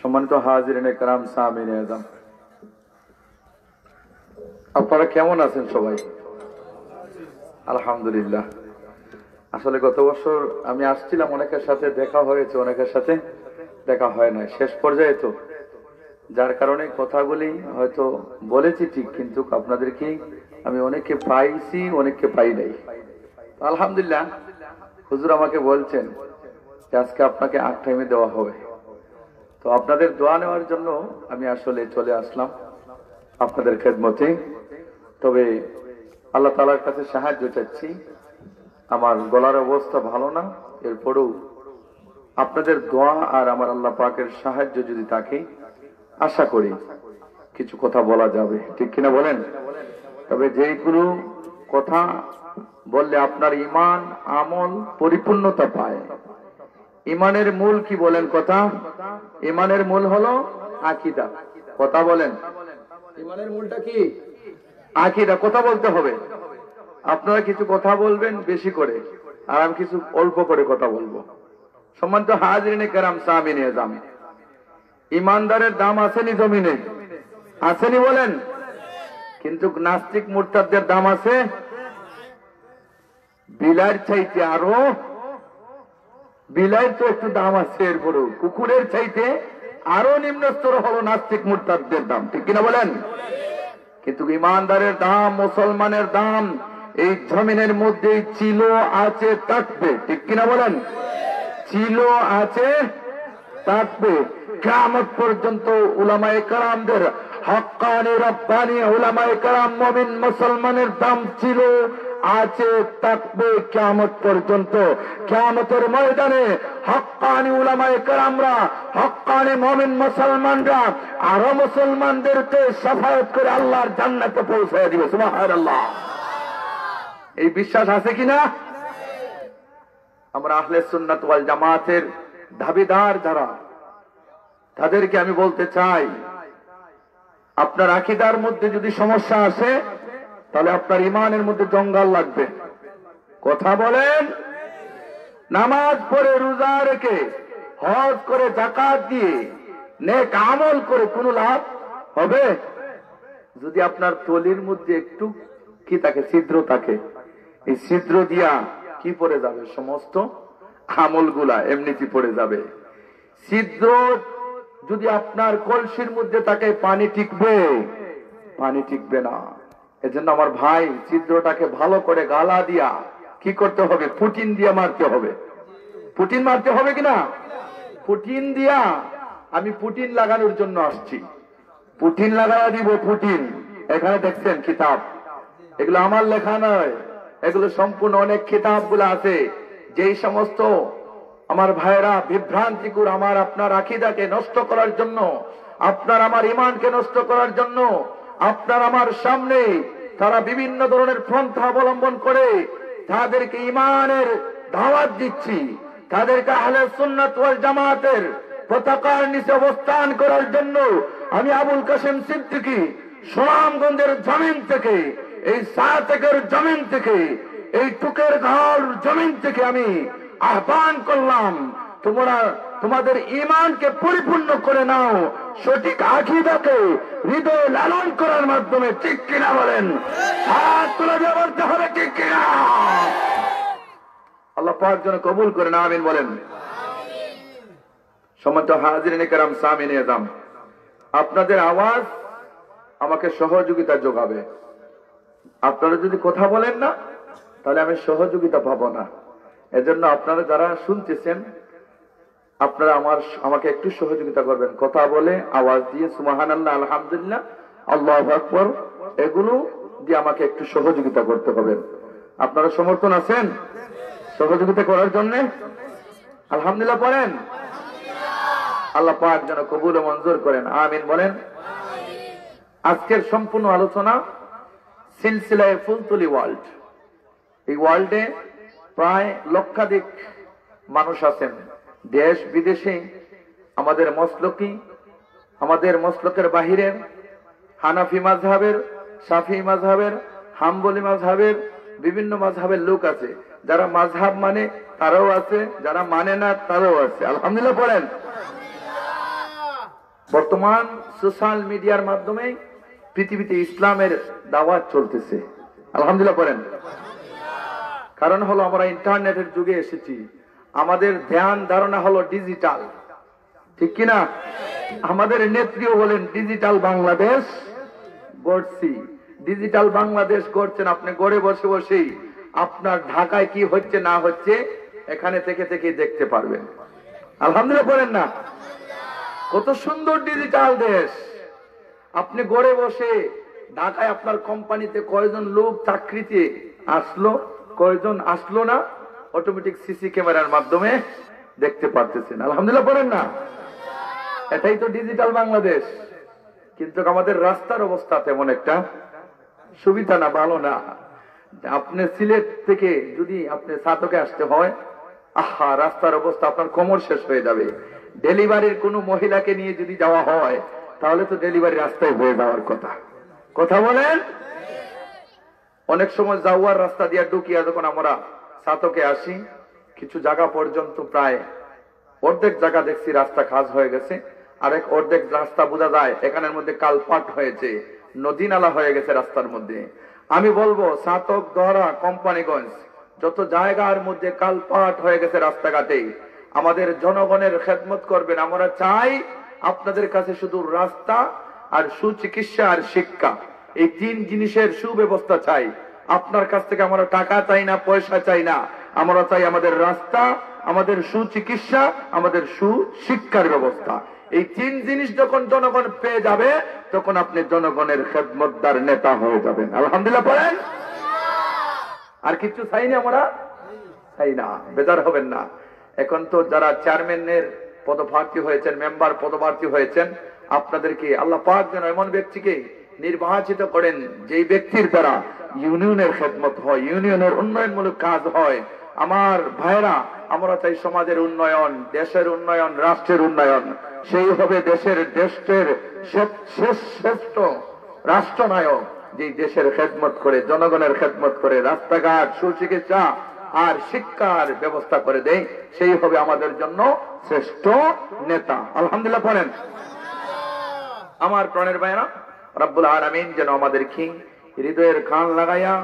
সম্মানিত হাজিরিনে কেরাম, সামিনে আযম, আপনারা কেমন আছেন সবাই? আলহামদুলিল্লাহ। আসলে গত বছর আমি আসছিলাম, অনেকের সাথে দেখা হয়েছে, অনেকের সাথে দেখা হয় না, শেষ পর্যায়ে তো, যার কারণে কথাগুলি হয়তো বলেছি ঠিক, কিন্তু আপনাদেরকে আমি অনেককে পাইছি, অনেককে পাই নাই। আলহামদুলিল্লাহ, হুজুর আমাকে বলছেন যে আজকে আপনাকে 8 টাইমে দেওয়া হবে। তো আপনাদের দোয়া নেওয়ার জন্য আমি আসলে চলে আসলাম আপনাদের খেদমতে। তবে আল্লাহ তাআলার কাছে সাহায্য চাচ্ছি, আমার গলার অবস্থা ভালো না, এরপরেও আপনাদের দোয়া আর আমার আল্লাহ পাকের সাহায্য যদি থাকে, আশা করি কিছু কথা বলা যাবে, ঠিক কিনা বলেন? তবে যেগুলো কথা বললে আপনার ঈমান আমল পরিপূর্ণতা পায়। ঈমানের মূল কি বলেন? কথা, ঈমানের মূল হলো আকীদা। কথা বলেন, ঈমানের মূলটা কি? আকীদা। কথা বলতে হবে। আপনারা কিছু কথা বলবেন বেশি করে, আর আমি কিছু অল্প করে কথা বলবো। সম্মানিত হাজিরিনে কেরাম, সামিনে আযম, ঈমানদারের দাম আসেনি জমিনে? আসেনি বলেন? কিন্তু নাস্তিক মুরতাদদের দাম আছে বিলাইয়ের চাইতে আরো। বিলাইয়ের তো একটু দাম আছে, এরপরেও কুকুরের চাইতে আরো নিম্ন স্তর হলো নাস্তিক মুরতাদদের দাম, ঠিক কিনা বলেন? কিন্তু ঈমানদারের দাম, মুসলমানের দাম এই জমিনের মধ্যেই ছিল, আছে, থাকবে, ঠিক কিনা বলেন? ছিল, আছে, থাকবে কিয়ামত পর্যন্ত। উলামায়ে কেরামদের, হক্কানি রব্বানি উলামায়ে কেরাম, মুমিন মুসলমানের দাম ছিল, আছে, থাকবে কিয়ামত পর্যন্ত। কিয়ামতের ময়দানে হক্কানি উলামায়ে কেরামরা, হক্কানি মুমিন মুসলমানরা আরো মুসলমানদেরকে শাফায়াত করে আল্লাহর জান্নাতে পৌঁছায় দিবে। সুবহানাল্লাহ। এই বিশ্বাস আছে কিনা? আমরা আহলে সুন্নাত ওয়াল জামাতের দাবিদার যারা, তাদেরকে আমি বলতে চাই, আপনার আকীদার মধ্যে যদি সমস্যা আসে, তাহলে আপনার ঈমানের মধ্যে জঞ্জাল লাগবে। কথা বলেন। নামাজ পড়ে, রোজা রেখে, হজ করে, যাকাত দিয়ে, নেক আমল করে কোনো লাভ হবে? যদি আপনার তলির মধ্যে একটু কি থাকে, ছিদ্র থাকে, এই ছিদ্র দিয়া কি পড়ে যাবে? সমস্ত আমলগুলা এমনিতে পড়ে যাবে। ছিদ্র যদি আপনার কলসির মধ্যে থাকে, পানি টিকবে? পানি টিকবে না। এজন্য আমার ভাই, ছিদ্রটাকে ভালো করে গালা দিয়া কি করতে হবে? পুটিন দিয়া মারতে হবে। পুটিন মারতে হবে কিনা? পুটিন দিয়া। আমি পুটিন লাগানোর জন্য আসছি, পুটিন লাগানো দিব। পুটিন এখানে দেখছেন কিতাব, এগুলো আমার লেখা নয়, এগুলো সম্পূর্ণ অনেক কিতাবগুলো আছে। যেই সমস্ত আমার ভাইয়েরা বিভ্রান্তিকর আমার আপনার আকীদাকে নষ্ট করার জন্য, আপনার আমার ঈমানকে নষ্ট করার জন্য, আপনার আমার সামনে তারা বিভিন্ন ধরনের পন্থা অবলম্বন করে তাদেরকে ঈমানের দাওয়াত দিচ্ছি, তাদেরকে আহলে সুন্নাত ওয়াল জামাতের পতাকার নিচে অবস্থান করার জন্য আমি আবুল কাসেম সিদ্দিকী সুনামগঞ্জের জমিন থেকে, এই সাতেকের জমিন থেকে, এই টুকের ঘর জমিন থেকে আমি আহ্বান করলাম, তোমরা তোমাদের ঈমানকে পরিপূর্ণ করে নাও, সঠিক আকীদাকে হৃদয়ে লালন করার মাধ্যমে, ঠিক কিনা বলেন? হাত তুলে দিয়ে বলতে হবে, ঠিক কিনা? আল্লাহ পাক যেন কবুল করেন, আমিন বলেন। সম্মানিত হাজিরিনে কেরাম, সামিনে আযম, আপনাদের আওয়াজ আমাকে সহযোগিতা যোগাবে। আপনারা যদি কথা বলেন না, তাহলে আমি সহযোগিতা পাবো না। এজন্য আপনারা যারা শুনতেছেন, আপনারা আমাকে একটু সহযোগিতা করবেন। কথা বলে, আওয়াজ দিয়ে সুবহানাল্লাহ, আলহামদুলিল্লাহ, আল্লাহু আকবার, এগুলো দিয়ে আমাকে একটু সহযোগিতা করতে হবে। আপনারা সমর্থন আছেন সহযোগিতা করার জন্য? আলহামদুলিল্লাহ পড়েন। আল্লাহ পাক যেন কবুল ও মঞ্জুর করেন, আমিন বলেন। আজকের সম্পূর্ণ আলোচনা সিলসিলায়ে ফুলতলি ওয়ার্ল্ড। এই ওয়ার্ল্ডে প্রায় লক্ষাধিক মানুষ আছেন, দেশ বিদেশে, আমাদের মসলকি, আমাদের মসলকের বাহিরের, হানাফি মাযহাবের, শাফিঈ মাযহাবের, হাম্বলি মাযহাবের, বিভিন্ন মাযহাবের লোক আছে, যারা মাযহাব মানে তারাও আছে, যারা মানে না তারাও আছে। আলহামদুলিল্লাহ পড়েন। বর্তমান সোশ্যাল মিডিয়ার মাধ্যমে পৃথিবীতে ইসলামের দাওয়াত চলতেছে। আলহামদুলিল্লাহ পড়েন। কারণ হলো আমরা ইন্টারনেটের যুগে এসেছি, আমাদের ধ্যান ধারণা হলো ডিজিটাল, ঠিক কিনা? আমাদের নেত্রীও বলেন ডিজিটাল বাংলাদেশ গড়ছি। ডিজিটাল বাংলাদেশ গড়ছেন আপনি ঘরে বসে বসেই, আপনার ঢাকায় কি হচ্ছে না হচ্ছে এখানে থেকে থেকে দেখতে পারবেন। আলহামদুলিল্লাহ বলেন না? কত সুন্দর ডিজিটাল দেশ। আপনি ঘরে বসে ঢাকায় আপনার কোম্পানিতে কয়জন লোক চাকরিতে আসলো, কয়জন আসলো না, অটোমেটিক সিসি ক্যামেরার মাধ্যমে দেখতে পারতেছেন। আলহামদুলিল্লাহ বলেন না? এটাই তো ডিজিটাল বাংলাদেশ। কিন্তু আমাদের রাস্তার অবস্থা তেমন একটা সুবিধা না, ভালো না। আপনি সিলেট থেকে যদি আপনি সাতকে আসতে হয়, আহা রাস্তার অবস্থা আপনার কোমর শেষ হয়ে যাবে। ডেলিভারির কোনো মহিলাকে নিয়ে যদি যাওয়া হয় তাহলে তো ডেলিভারি রাস্তায় হয়ে যাওয়ার কথা। কথা বলেন? অনেক সময় যাওয়ার রাস্তা দিয়ে ঢুকিয়া যখন আমরা সাতকে আসি, কিছু জায়গা পর্যন্ত প্রায় অর্ধেক জায়গা দেখছি রাস্তা খাজ হয়ে গেছে, আরেক অর্ধেক রাস্তা বোঝা যায় এখানের মধ্যে কালপাট হয়েছে, নদী নালা হয়ে গেছে রাস্তার মধ্যে। আমি বলবো সাতক, দহরা, কোম্পানিগঞ্জ যত জায়গার মধ্যে কালপাট হয়ে গেছে রাস্তাঘাটে, আমাদের জনগণের খেদমত করবেন। আমরা চাই আপনাদের কাছে শুধু রাস্তা আর সুচিকিৎসা আর শিক্ষা, এই তিন জিনিসের সুব্যবস্থা চাই। আপনার কাছ থেকে আমরা টাকা চাই না, পয়সা চাই না, আমরা চাই আমাদের রাস্তা, আমাদের সুচিকিৎসা, আমাদের সুশিক্ষার ব্যবস্থা। এই তিন জিনিস যখন জনগণ পেয়ে যাবে তখন আপনি জনগণের খেদমতদার নেতা হয়ে যাবেন। আলহামদুলিল্লাহ বলেন। আর কিছু চাই না, আমরা চাই না, বেজার হবেন না। এখন তো যারা চেয়ারম্যানের পদপ্রার্থী হয়েছেন, মেম্বার পদপ্রার্থী হয়েছেন, আপনাদেরকে আল্লাহ পাক যেন এমন ব্যক্তিকে নির্বাচিত করেন যেই ব্যক্তির দ্বারা ইউনিয়নের খেদমত হয়, ইউনিয়নের উন্নয়নমূলক কাজ হয়। আমার ভাইরা, আমরা চাই সমাজের উন্নয়ন, দেশের উন্নয়ন, রাষ্ট্রের উন্নয়ন। সেই হবে দেশের শ্রেষ্ঠ রাষ্ট্রনায়ক, যে দেশের খেদমত করে, জনগণের খেদমত করে, রাস্তাঘাট, সুচিকিৎসা আর শিক্ষার ব্যবস্থা করে দেয়, সেই হবে আমাদের জন্য শ্রেষ্ঠ নেতা। আলহামদুলিল্লাহ বলেন। আমার প্রাণের ভাইরা, রব্বুল আলামিন যেন আমাদেরকে হৃদয়ের কান লাগাইয়া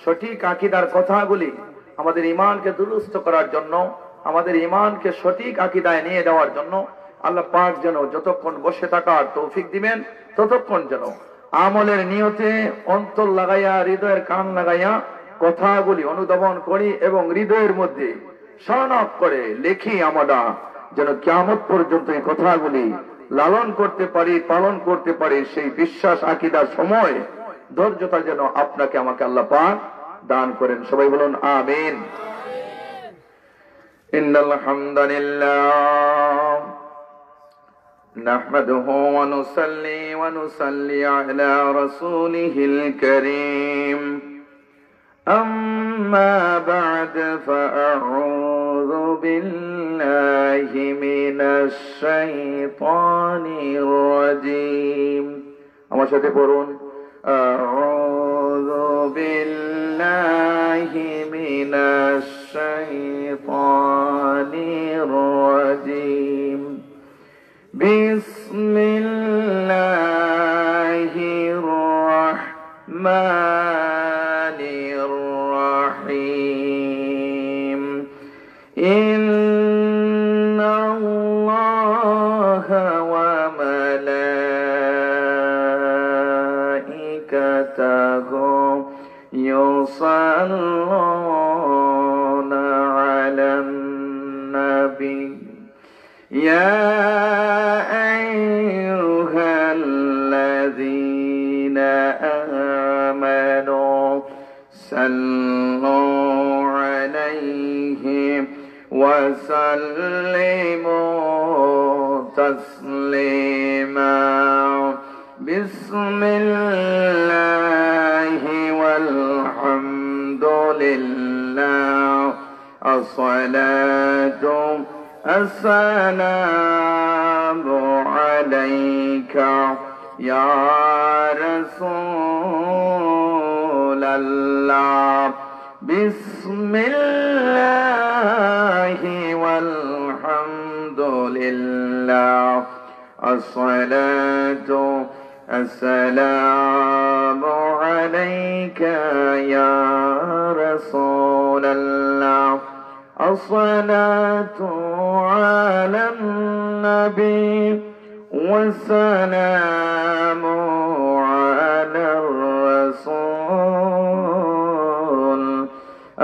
সঠিক আকীদার কথাগুলি আমাদের ঈমানকে দুরুস্ত করার জন্য, আমাদের ঈমানকে সঠিক আকীদায় নিয়ে যাওয়ার জন্য আল্লাহ পাক যেন যতক্ষণ বসে থাকার তৌফিক দিবেন, ততক্ষণ যেন আমলের নিয়তে অন্তর লাগাইয়া, হৃদয়ের কান লাগাইয়া কথাগুলি অনুধাবন করি এবং হৃদয়ের মধ্যে শনাক্ত করে লিখি। আমরা যেন কিয়ামত পর্যন্ত এই কথাগুলি লালন করতে পারি, পালন করতে পারি। সেই বিশ্বাস আকীদার সময় ধৈর্যতা যেন আপনাকে আমাকে আল্লাহ পাক দান করেন। সবাই বলুন আমিন। ইন্নাল হামদালিল্লাহ নাহমাদুহু ওয়া নুসাল্লি আলা রাসূলিহিল কারীম। আম্মা বা'দ ফাআউযু বিল্লাহি মিনাশ শাইতানির রাজীম। আমার সাথে পড়ুন, আউযু বিল্লাহি মিনাশ শাইতানির রাজীম। বিসমিল্লাহির রাহমানির রাহিম। ইন্নাল্লাহা ওয়া মালাইকাতাহু ইউসাল্লুনা আলান নাবী ইয়া আইয়ুহাল্লাযীনা আমানু সাল্লু আলাইহি ওয়া সাল্লিমু তাসলিমা। বিসমিল্লাহি ওয়াল হামদুলিল্লাহ আসসালাতু আসসালামু আলাইকা ইয়া রাসূলাল্লাহ। بسم الله والحمد لله الصلاة السلام عليك يا رسول الله الصلاة على النبي والسلام على الرسول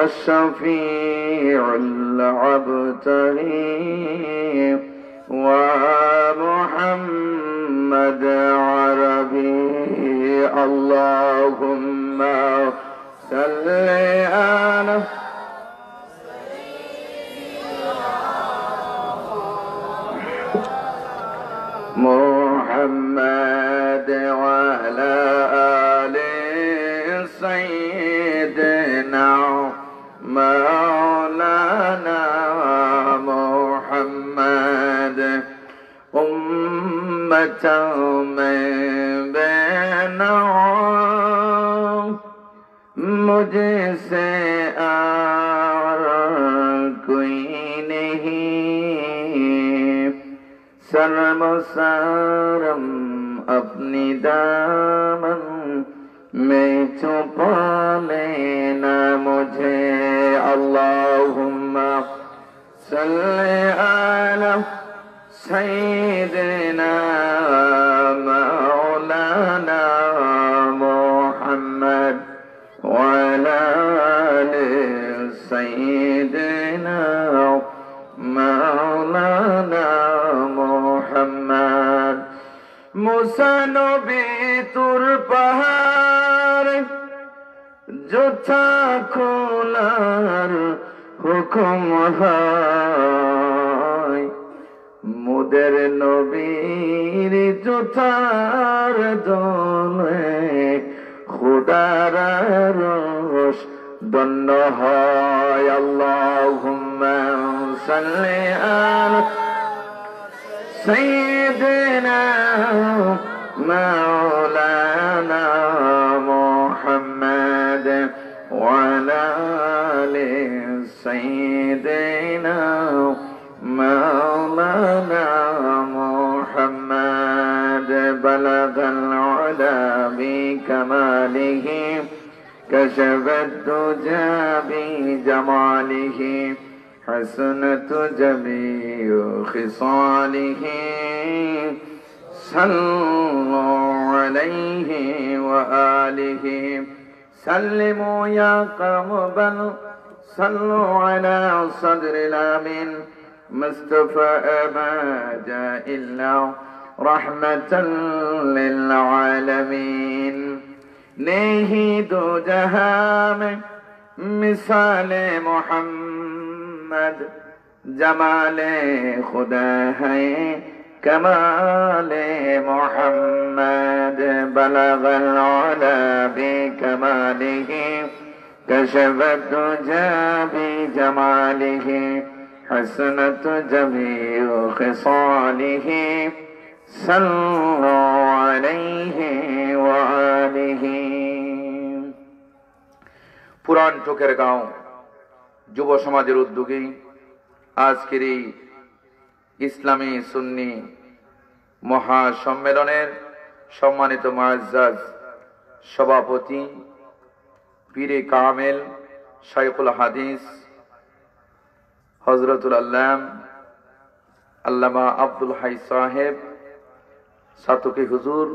الشفيع العبتري ومحمد عربي اللهم صل على محمد وعلى آل سيدنا مولانا محمد أمة من بين मुझसे और कोई नहीं सरमसारम अपनी दामन में छुपा लेना मुझे अल्लाहुम्मा सल्ली अला सय्यिदिना मौलाना मुहम्मद وعلى آل سيدنا مولانا محمد মুসা নবী তুর পাহাড় জোছা খোলার হুকুম হয় মুদের নবীর জোছার দলে খুদার রোশ দন্ন হয় আল্লাহুম্মা সাল্লি আলা সাইয়্যিদিনা মাওলানা মুহাম্মদ ওয়া আলা আলি সাইয়্যিদিনা মাওলানা মুহাম্মদ বালাগাল উলা بكماله كشف الدجى بجماله حسنت جميع خصاله صلوا عليه وآله سلموا يا قوم بل صلوا على صدر الأمين مصطفى ما جاء إلا رحمة للعالمين नहीं दो जहां में मिसाले मोहम्मद जमाले खुदा है कमाले मोहम्मद बलगल उला बिकमालिही कशफत दुजा बिजमालिही हसनत जमीउ खिसालिही सल्लल्लाहु अलैहि व आलिहि। পুরান চোখের গাঁও যুব সমাজের উদ্যোগে আজকের এই ইসলামী সুন্নি মহাসম্মেলনের সম্মানিত মুআজ্জাজ সভাপতি পীরে কামেল শাইখুল হাদিস হযরতুল আল্লাম আল্লামা আব্দুল হাই সাহেব সাতকি হুজুর,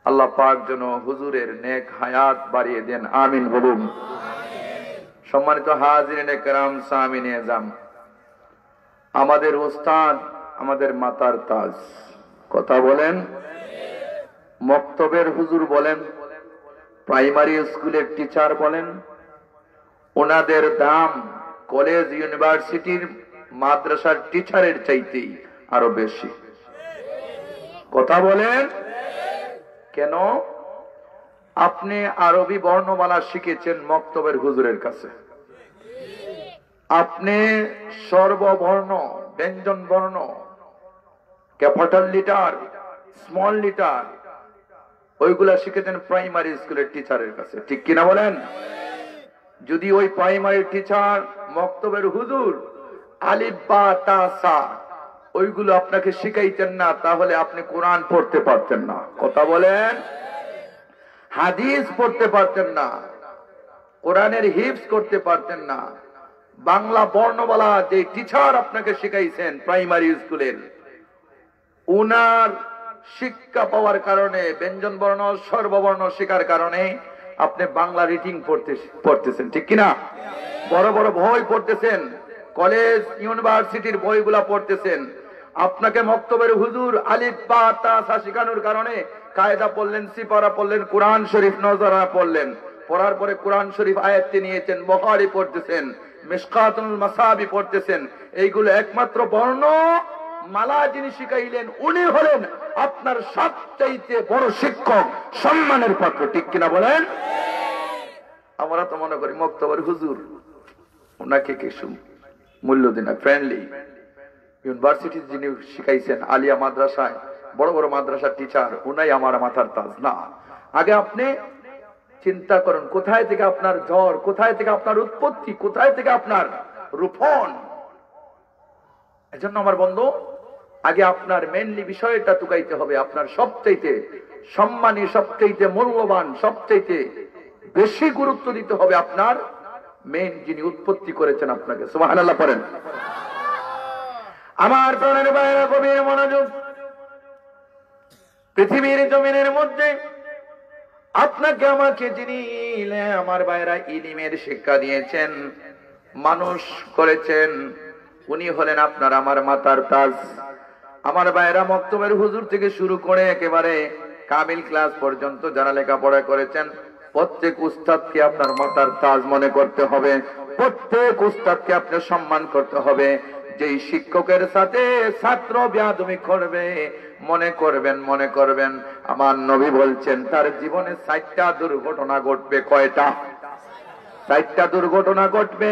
আল্লাহ পাক যেন হুজুরের নেক হায়াত বাড়িয়ে দেন, আমিন বলুন। সম্মানিত হাজিরিনে কেরাম, সামিনে আযম, আমাদের ওস্তাদ, আমাদের মাতার তাজ, কথা বলেন, মক্তবের হুজুর বলেন, প্রাইমারি স্কুলের টিচার বলেন, ওনাদের দাম কলেজ ইউনিভার্সিটির মাদ্রাসার টিচারের চাইতেই আরো বেশি, কথা বলেন। কেন? আপনি আরবি বর্ণমালা শিখেছেন মক্তবের হুজুরের কাছে, আপনি সর্ববর্ণ ব্যঞ্জন বর্ণ ক্যাপিটাল লিটার স্মল লিটার ওইগুলা শিখেছেন প্রাইমারি স্কুলের টিচারের কাছে, ঠিক কিনা বলেন? যদি ওই প্রাইমারি টিচার মক্তবের হুজুর আলিফ বা তা সা ওইগুলো আপনাকে শিখাইতেন না, তাহলে আপনি কোরআন পড়তে পারতেন না। কথা বলেন। হাদিস পড়তে পারতেন না, কোরআনের হিফজ করতে পারতেন না। বাংলা বর্ণমালা যে টিচার আপনাকে শিখাইছেন প্রাইমারি স্কুলের, উনার শিক্ষা পাওয়ার কারণে, ব্যঞ্জন বর্ণ সর্ববর্ণ শিখার কারণে আপনি বাংলা রিডিং পড়তেছেন, ঠিক কিনা? বড় বড় বই পড়তেছেন, কলেজ ইউনিভার্সিটির বইগুলা পড়তেছেন। আপনাকে মক্তবের হুজুর আলিফ বা তা সা শেখানোর কারণে কায়দা পড়লেন, সিপারা পড়লেন, কোরআন শরীফ নজরা পড়লেন, পড়ার পরে কোরআন শরীফ আয়াতটি নিয়েছেন, বুখারী পড়তেছেন, মিশকাতুল মাসাবি পড়তেছেন। এইগুলো একমাত্র বর্ণ মালা যিনি শিখাইলেন উনি হলেন আপনার সবচাইতে বড় শিক্ষক, সম্মানের পাত্র, ঠিক কিনা বলেন? আমরা তো মনে করি মক্তবের হুজুর, ওনাকে কিছু মূল্য দিন না, ফ্রেন্ডলি। ইউনিভার্সিটি যিনি শিখাইছেন, আলিয়া মাদ্রাসায় বড় বড় মাদ্রাসার টিচার, উনাই আমার মাথার তাজ না। আগে আপনি চিন্তা করুন কোথায় থেকে আপনার জ্বর, কোথায় থেকে আপনার উৎপত্তি, কোথায় থেকে আপনার রূপন। এজন্য আমার বন্ধু, আগে আপনার মেনলি বিষয়টা টুকাইতে হবে। আপনার সবচাইতে সম্মানী, সবচাইতে মূল্যবান, সবচাইতে বেশি গুরুত্ব দিতে হবে আপনার মেন যিনি উৎপত্তি করেছেন আপনাকে। সুবহানাল্লাহ পড়েন। আমার প্রাণের ভাইরা, গভীর মনোযোগ। পৃথিবীর জমিনের মধ্যে আপনাকে আমাকে যিনি আমার ভাইরা ইলমের শিক্ষা দিয়েছেন, মানুষ করেছেন, উনি হলেন আপনার আমার মাথার তাজ। আমার ভাইরা মক্তবের হুজুর থেকে শুরু করে একেবারে কামিল ক্লাস পর্যন্ত যারা লেখাপড়া করেছেন, প্রত্যেক উস্তাদকে আপনার মাথার তাজ মনে করতে হবে। প্রত্যেক উস্তাদকে আপনি সম্মান করতে হবে। যেই শিক্ষকের সাথে ছাত্র বেয়াদবি করবে, মনে করবেন আমার নবী বলছেন তার জীবনে 4টা দুর্ঘটনা ঘটবে। কয়টা? 4টা দুর্ঘটনা ঘটবে।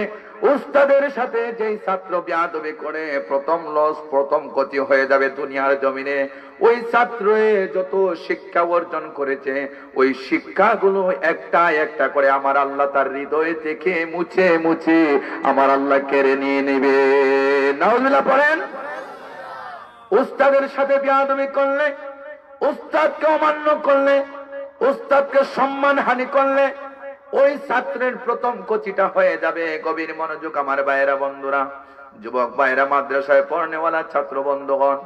উস্তাদের সাথে যেই ছাত্র বেয়াদবি করে, প্রথম লস, প্রথম ক্ষতি হয়ে যাবে দুনিয়ার জমিনে। ওই ছাত্র যত শিক্ষা অর্জন করেছে, ওই শিক্ষাগুলো একটা একটা করে আমার আল্লাহ তার হৃদয় থেকে মুছে মুছে আমার আল্লাহ কেড়ে নিয়ে নেবে। নাউজুবিল্লাহ পড়েন। উস্তাদের সাথে বেয়াদবি করলে, উস্তাদকে অমান্য করলে, উস্তাদকে সম্মান হানি করলে, ওই ছাত্রের প্রথম ক্ষতিটা হয়ে যাবে। গভীর মনোযোগ আমার ভাইয়েরা, বন্ধুরা, যুবক ভাইয়েরা, মাদ্রাসায় পড়নেওয়ালা ছাত্র বন্ধুগণ,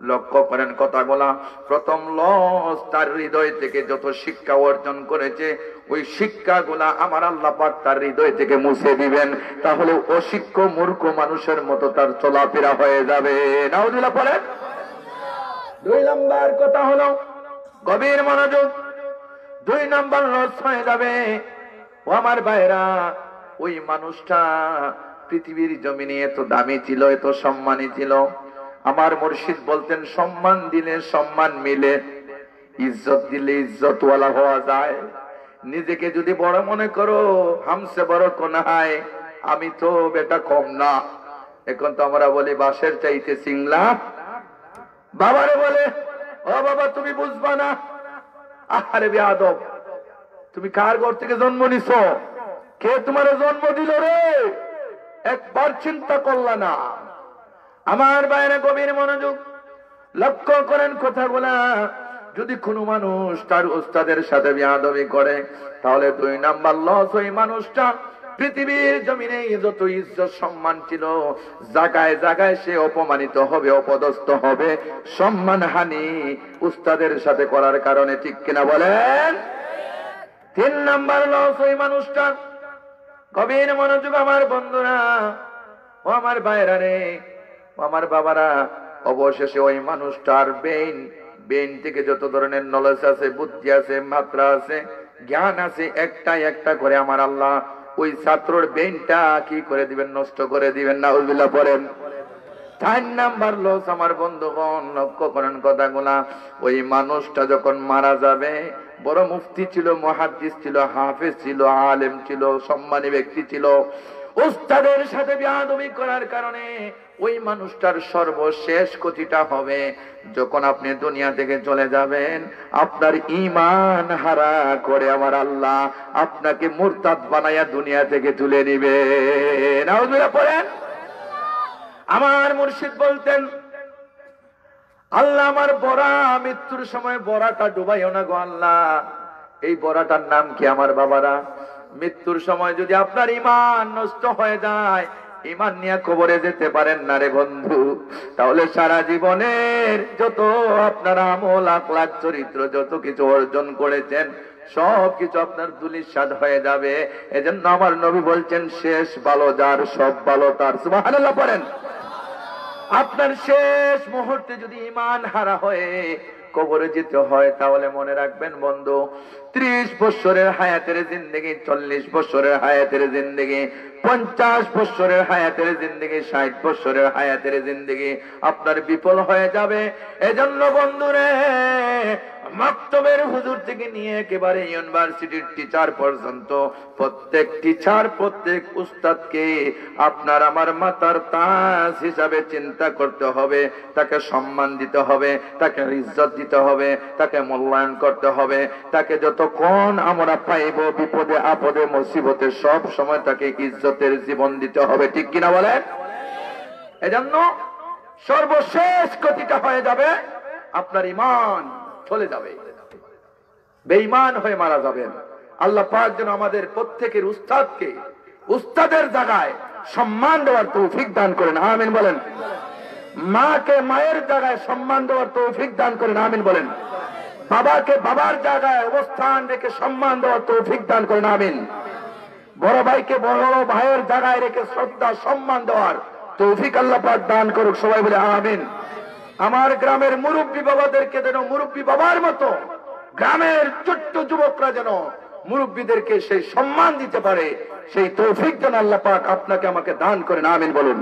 লক্ষ্য করেন কথাগুলা। প্রথম লস, তার হৃদয় থেকে যত শিক্ষা অর্জন করেছে, ওই শিক্ষাগুলা আমার আল্লাহ পাক তার হৃদয় থেকে মুছে দিবেন। তাহলে অশিক্ষ মূর্খ মানুষের মতো তার চলাফেরা হয়ে যাবে। নাউজুবিল্লাহ পড়েন। 2 নম্বর কথা হলো, গভীর মনোযোগ, 2 নম্বর লস হয়ে যাবে। ও আমার ভাইরা, ওই মানুষটা পৃথিবীর জমিনে এত দামি ছিল, এত সম্মানী ছিল। আমার মুর্শিদ বলতেন, সম্মান দিলে সম্মান মিলে, ইজ্জত দিলে ইজ্জতওয়ালা হওয়া যায়। নিজেকে যদি বড় মনে করো, হামসে বড় কোনা হয়, আমি তো বেটা কম না। এখন তো আমরা বলি বাঁশের চাইতে সিংলা। বাবারে বলে, ও বাবা তুমি বুঝবা না। আরে বেয়াদব, তুমি কার ঘর থেকে জন্ম নিছ? কে তোমার জন্ম দিল রে? একবার চিন্তা করলা না? আমার বাইরে গভীর মনোযোগ, লক্ষ্য করেন কথাগুলা। যদি কোনো মানুষ তার উস্তাদের সাথে বেয়াদবি করে, তাহলে 2 নাম্বার লস। ওই মানুষটা পৃথিবীর জমিনে যত ইজ্জত সম্মান ছিল, জায়গায় জায়গায় সে অপমানিত হবে, অপদস্থ হবে, সম্মান হানি উস্তাদের সাথে করার কারণে, ঠিক কিনা বলেন? 3 নাম্বার লস ওই মানুষটা। গভীর মনোযোগ আমার বন্ধুরা, ও আমার ভাইরা রে, ও আমার বাবারা, অবশেষে ওই মানুষটার বেইন থেকে যত ধরনের নলেজ আছে, বুদ্ধি আছে, মাত্রা আছে, জ্ঞান আছে, একটা করে আমার আল্লাহ ওই ছাত্রর বেইনটা কি করে দিবেন? নষ্ট করে দিবেন। নাউজুবিল্লাহ পড়েন। 4 নাম্বার লস আমার বন্ধুগণ, লক্ষ্য করেন কথাগুলা। ওই মানুষটা যখন মারা যাবে, বড় মুফতি ছিল, মুহাদ্দিস ছিল, হাফেজ ছিল, আলেম ছিল, সম্মানী ব্যক্তি ছিল, উস্তাদের সাথে বেয়াদবি করার কারণে ওই মানুষটার সর্বশেষ ক্ষতিটা হবে যখন আপনি দুনিয়া থেকে চলে যাবেন, আপনার ঈমান হারা করে আমার আল্লাহ আপনাকে মুরতাদ বানায়া দুনিয়া থেকে তুলে নিবে। নাউজুবিল্লাহ পড়েন। আমার মুর্শিদ বলতেন, আল্লাহ আমার বড়া মৃত্যুর সময় বড়াটা ডুবাইও না গো আল্লাহ। এই বড়াটার নাম কি আমার বাবারা? মৃত্যুর সময় যদি আপনার ঈমান নষ্ট হয়ে যায়, ঈমান নিয়ে কবরে যেতে পারেন না রে বন্ধু, তাহলে সারা জীবনের যত আপনার আমল আখলাক চরিত্র যত কিছু অর্জন করেছেন সব কিছু আপনার ধূলিসাৎ হয়ে যাবে। এজন্য আমার নবী বলছেন, শেষ ভালো যার সব ভালো তার। সুবহানাল্লাহ পড়েন। আপনার শেষ মুহূর্তে যদি ঈমান হারা হয়ে কবরে যেতে হয়, তাহলে মনে রাখবেন বন্ধু, 30 বছরের হায়াতের জিন্দেগি, 40 বছরের হায়াতের জিন্দেগি, 50 বছরের হায়াতের জিন্দেগি, 60 বছরের হায়াতের জিন্দেগি আপনার বিফল হয়ে যাবে। এজন্য বন্ধুরে, মাকতবের হুজুর থেকে নিয়ে একেবারে ইউনিভার্সিটির টিচার পর্যন্ত প্রত্যেক টিচার, প্রত্যেক উস্তাদকে আপনার আমার মাথার তাজ হিসাবে চিন্তা করতে হবে। তাকে সম্মান দিতে হবে, তাকে ইজ্জত দিতে হবে, তাকে মূল্যায়ন করতে হবে। তাকে যতক্ষণ আমরা পাইব বিপদে আপদে মুসিবতে সব সময় তাকে ইজ্জতের জীবন দিতে হবে। ঠিক কিনা বলেন? এজন্য সর্বশেষ ক্ষতিটা হয়ে যাবে আপনার ঈমান চলে যাবে, বেঈমান হয়ে মারা যাবেন। আল্লাহ পাক যেন আমাদের প্রত্যেকের উস্তাদকে উস্তাদের জায়গায় সম্মান দেওয়ার তৌফিক দান করেন। আমিন বলেন। মাকে মায়ের জায়গায় সম্মান দেওয়ার তৌফিক দান করেন। আমিন বলেন। বাবাকে বাবার জায়গায় অবস্থান রেখে সম্মান দেওয়ার তৌফিক দান করেন। আমিন। বড় ভাইকে বড় ভাইয়ের জায়গায় রেখে শ্রদ্ধা সম্মান দেওয়ার তৌফিক আল্লাহ পাক দান করুক। সবাই বলে আমিন। আমার গ্রামের মুরব্বী বাবাদেরকে যেন মুরব্বী বাবার মতো, গ্রামের ছোট্ট যুবকরা যেন মুরব্বীদেরকে সেই সম্মান দিতে পারে, সেই তৌফিক যেন আল্লাহ পাক আপনাকে আমাকে দান করেন। আমিন বলুন।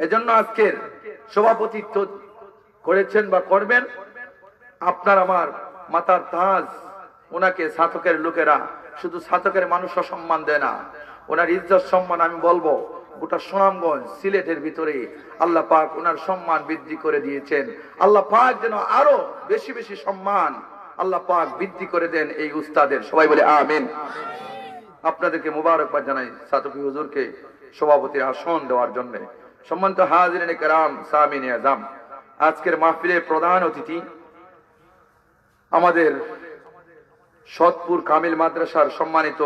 এজন্য আজকের সভাপতিত্ব করেছেন বা করবেন আপনার আমার মাতার তাজ। ওনাকে ছাতকের লোকেরা, শুধু ছাতকের মানুষও সম্মান দেয় না, ওনার ইজ্জত সম্মান আমি বলবো গোটা সুনামগঞ্জ সিলেটের ভিতরে আল্লাহ পাক ওনার সম্মান বৃদ্ধি করে দিয়েছেন। আল্লাহ পাক যেন আরো বেশি বেশি সম্মান আল্লাহ পাক বৃদ্ধি করে দেন এই উস্তাদের। সবাই বলে আমিন। আপনাদেরকে মুবারকবাদ জানাই ছাতকি হুজুরকে সভাপতির আসন দেওয়ার জন্য। সম্মানিত হাজিরিনে কেরাম, সামিনে আজম, আজকের মাহফিলের প্রধান অতিথি আমাদের সৎপুর কামিল মাদ্রাসার সম্মানিত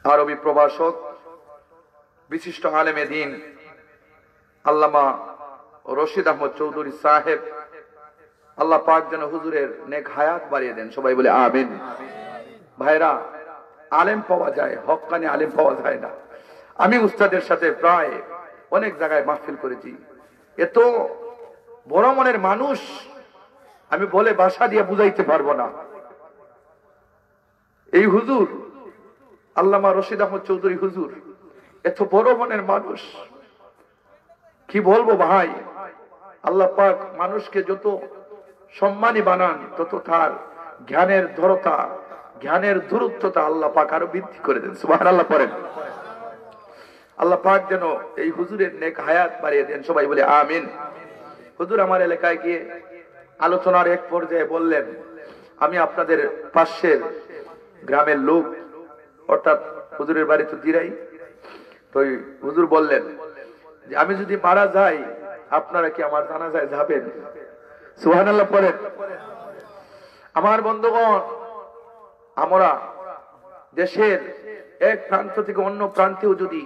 আরবি প্রভাষক, বিশিষ্ট আলেমে দ্বীন আল্লামা রশিদ আহমদ চৌধুরী সাহেব। আল্লাহ পাক যেন হুজুরের নেক হায়াত বাড়িয়ে দেন। সবাই বলে আমিন। ভাইরা, আলেম পাওয়া যায়, হক্কানি আলেম পাওয়া যায় না। আমি উস্তাদের সাথে প্রায় অনেক জায়গায় মাহফিল করেছি। এত বড় মনের মানুষ আমি বলে ভাষা দিয়ে বুঝাইতে পারবো না। এই হুজুর আল্লামা রশিদ আহমদ চৌধুরী হুজুর এত বড় মনের মানুষ, কি বলবো ভাই। আল্লাহ পাক মানুষকে যত সম্মানী বানান তত তার জ্ঞানের ধরতা, জ্ঞানের দূরত্বতা আল্লাহ পাক আরো বৃদ্ধি করে দেন। সুবহানাল্লাহ পড়েন। আল্লাহ পাক যেন এই হুজুরের নেক হায়াত বাড়িয়ে দেন। সবাই বলে আমিন। হুজুর আমার এলাকায় গিয়ে আলোচনার এক পর্যায়ে বললেন, আমি আপনাদের পাশের গ্রামের লোক, অর্থাৎ হুজুরের বাড়ি তো দিরাই। তো হুজুর বললেন যে আমি যদি মারা যাই আপনারা কি আমার জানাজায় যাবেন? সুবহানাল্লাহ পড়েন। আমার বন্ধুগণ, আমরা দেশের এক প্রান্ত থেকে অন্য প্রান্তেও যদি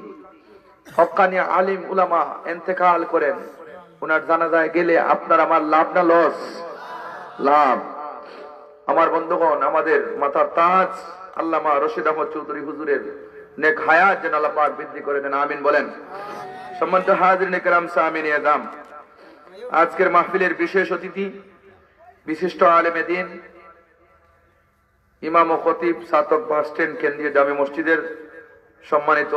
হক্কানি আলিম উলামা ইন্তেকাল করেন, ওনার জানাজায় গেলে আপনার আমার লাভ না লস? লাভ। আমার বন্ধুগণ, আমাদের মাথার তাজ আল্লামা রশিদ আহমদ চৌধুরী হুজুরের নেক হায়াত যেন আল্লাহ পাক বৃদ্ধি করে দেন। আমিন বলেন। সম্মানিত হাজিরিনে কেরাম, সামিনে আজম, আজকের মাহফিলের বিশেষ অতিথি বিশিষ্ট আলেমে দ্বীন, ইমাম ও খতিব, ছাতক বাস স্ট্যান্ড কেন্দ্রীয় জামে মসজিদের সম্মানিত